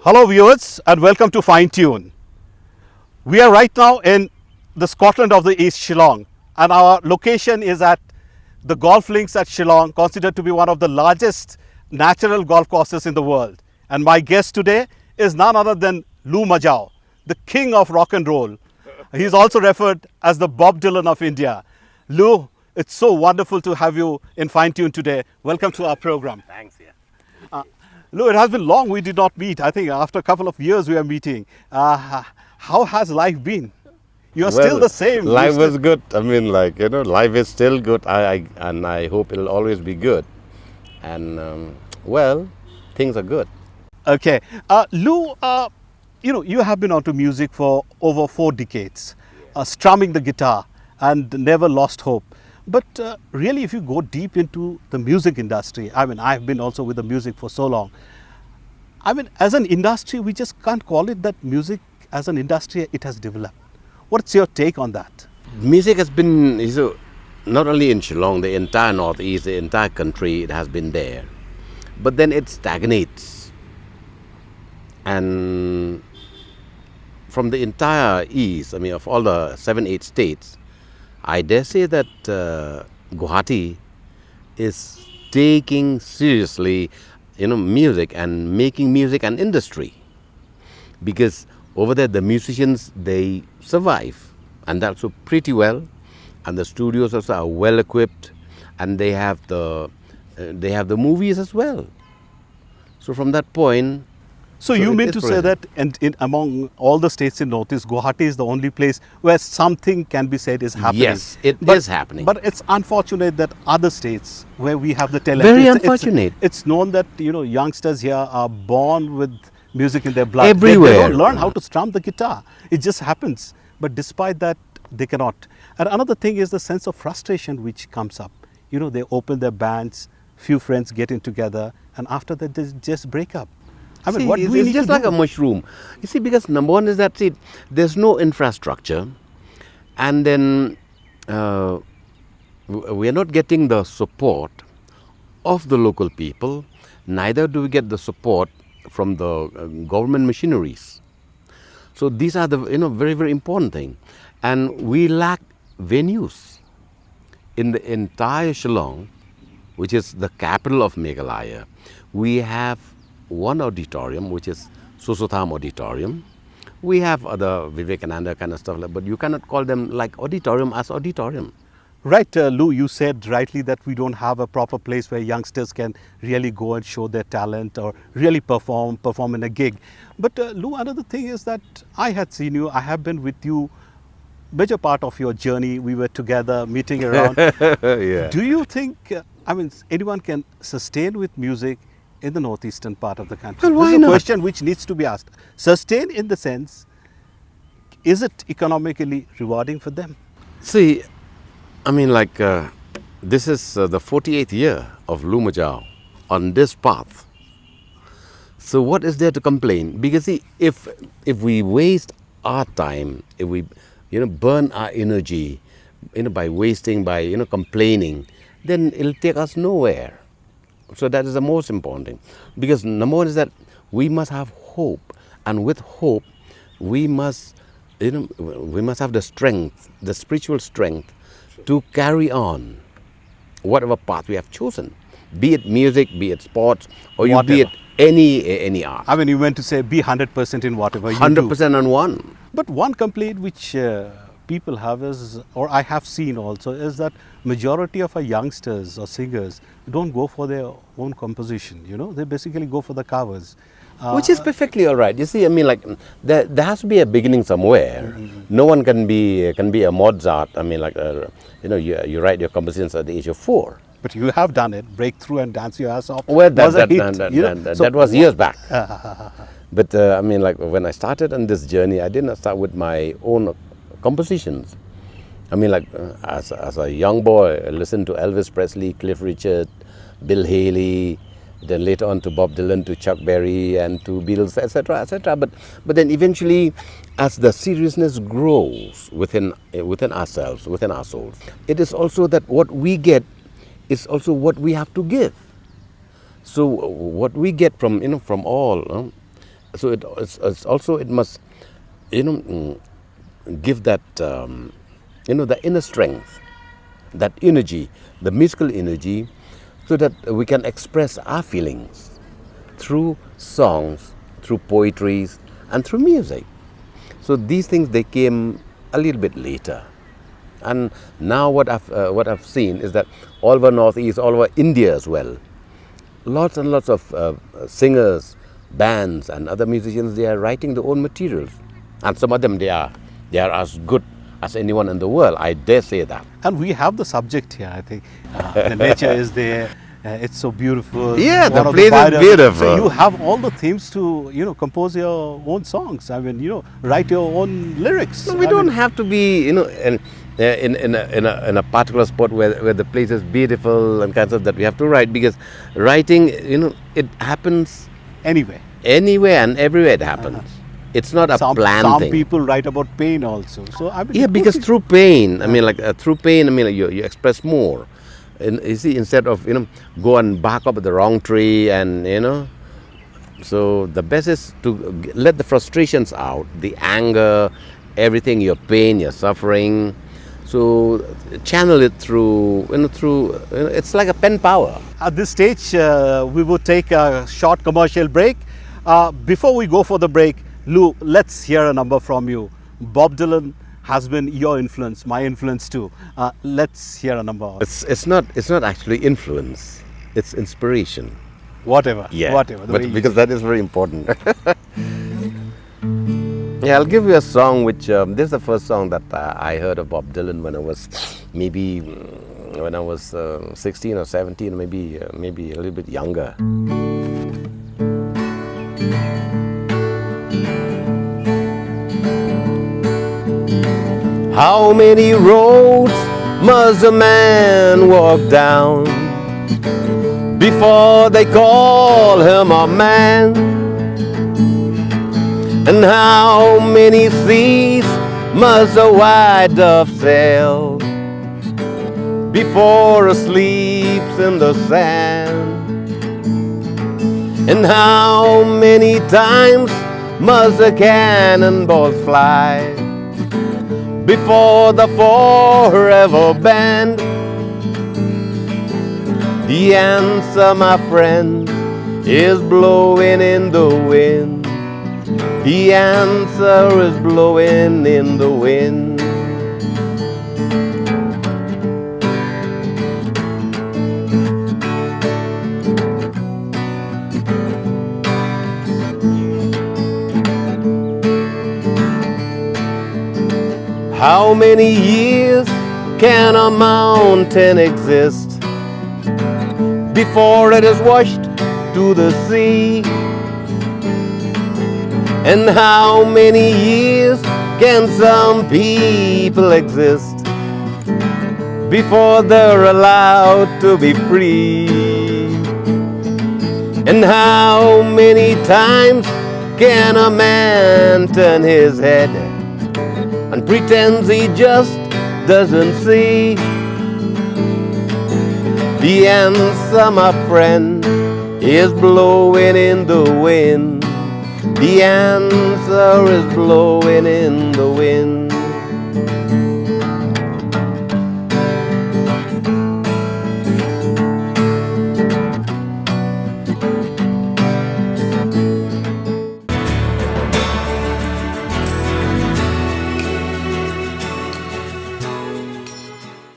Hello viewers and welcome to Fine Tune. We are right now in the Scotland of the East, Shillong, and our location is at the golf links at Shillong, considered to be one of the largest natural golf courses in the world. And my guest today is none other than Lou Majaw, the king of rock and roll. He is also referred as the Bob Dylan of India. Lou, it's so wonderful to have you in Fine Tune today. Welcome to our program. Thanks, yeah. Lou, it has been long we did not meet. I think after a couple of years we are meeting. How has life been? You're still the same. Life was good. I mean, life is still good. And I hope it'll always be good. And things are good. Okay. Lou, you have been onto music for over 4 decades, strumming the guitar and never lost hope. But really, if you go deep into the music industry, I mean, I've been also with the music for so long. I mean, as an industry, we just can't call it that music as an industry, it has developed. What's your take on that? Music has been, not only in Shillong, the entire Northeast, the entire country, it has been there. But then it stagnates. And from the entire East, I mean, of all the 7-8 states, I dare say that Guwahati is taking seriously, music and making music an industry. Because over there, the musicians, they survive, and that's so pretty well. And the studios also are well equipped, and they have the movies as well. So from that point. So you mean to say that among all the states in Northeast, Guwahati is the only place where something can be said is happening? Yes, it is happening. But it's unfortunate that other states where we have the talent. Very unfortunate. It's known that, youngsters here are born with music in their blood. Everywhere. They don't learn how to strum the guitar. It just happens. But despite that, they cannot. And another thing is the sense of frustration which comes up. They open their bands, few friends get in together, and after that they just break up. I mean, what do we it's need just to like do? a mushroom. You see, because number one is that, there's no infrastructure, and then we are not getting the support of the local people. Neither do we get the support from the government machineries. So these are the very, very important thing. And we lack venues in the entire Shillong, which is the capital of Meghalaya. We have one auditorium, which is Susotham Auditorium. We have other Vivekananda kind of stuff, but you cannot call them like auditorium as auditorium. Right, Lou, you said rightly that we don't have a proper place where youngsters can really go and show their talent or really perform in a gig. But Lou, another thing is that I had seen you, I have been with you major part of your journey. We were together meeting around. Yeah. Do you think, anyone can sustain with music in the northeastern part of the country? Well, why this is a not? question which needs to be asked. Sustain in the sense, is it economically rewarding for them? See, this is the 48th year of Lou Majaw on this path. So what is there to complain? Because see, if we waste our time, if we burn our energy, by wasting, by complaining, then it'll take us nowhere. So that is the most important thing. Because number one is that we must have hope, and with hope, we must have the strength, the spiritual strength, to carry on whatever path we have chosen, be it music, be it sports, or be it any art. I mean, you meant to say be 100% in whatever you do. 100% on one. But one complaint which people have is, or I have seen also, is that majority of our youngsters or singers don't go for their own composition. They basically go for the covers. Which is perfectly all right. You see, there has to be a beginning somewhere. Mm-hmm. No one can be a Mozart. You write your compositions at the age of 4. But you have done it, breakthrough and dance your ass off. Well, that was years back. But when I started on this journey, I didn't start with my own compositions. As a young boy, I listened to Elvis Presley, Cliff Richard, Bill Haley, then later on to Bob Dylan, to Chuck Berry, and to Beatles, etc., etc. But then eventually, as the seriousness grows within ourselves, within our souls, it is also that what we get is also what we have to give. So what we get from all So it's also, it must, you know, give that, the inner strength, that energy, the musical energy, so that we can express our feelings through songs, through poetries, and through music. So these things, they came a little bit later. And now what I've seen is that all over Northeast, all over India as well, lots and lots of singers, bands, and other musicians, they are writing their own materials, and some of them, they are as good as anyone in the world. I dare say that. And we have the subject here, I think. The nature is there. It's so beautiful. Yeah, the One of place is writers- beautiful. So you have all the themes to, compose your own songs. I mean, write your own lyrics. No, we I don't mean, have to be, in a particular spot where the place is beautiful and kinds of that we have to write, because writing, it happens anyway. anywhere and everywhere. It happens. It's not a planned Some thing. people write about pain also. So I mean, Yeah, it could because be- through pain, through pain, you express more. And you see, instead of go and bark up at the wrong tree, and so the best is to let the frustrations out, the anger, everything, your pain, your suffering. So channel it through, it's like a pen power. At this stage, we will take a short commercial break. Before we go for the break, Lou, let's hear a number from you. Bob Dylan has been your influence, my influence too. Let's hear a number. It's not actually influence, it's inspiration. Whatever. Yeah, Whatever. the way but you- because that is very important. Yeah, I'll give you a song which, this is the first song that I heard of Bob Dylan when I was maybe 16 or 17, maybe a little bit younger. How many roads must a man walk down before they call him a man? And how many seas must a white dove sail before it sleeps in the sand? And how many times must a cannonball fly before the forever band? The answer, my friend, is blowing in the wind. The answer is blowing in the wind. How many years can a mountain exist before it is washed to the sea? And how many years can some people exist before they're allowed to be free? And how many times can a man turn his head and pretends he just doesn't see? The answer, my friend, is blowing in the wind. The answer is blowing in the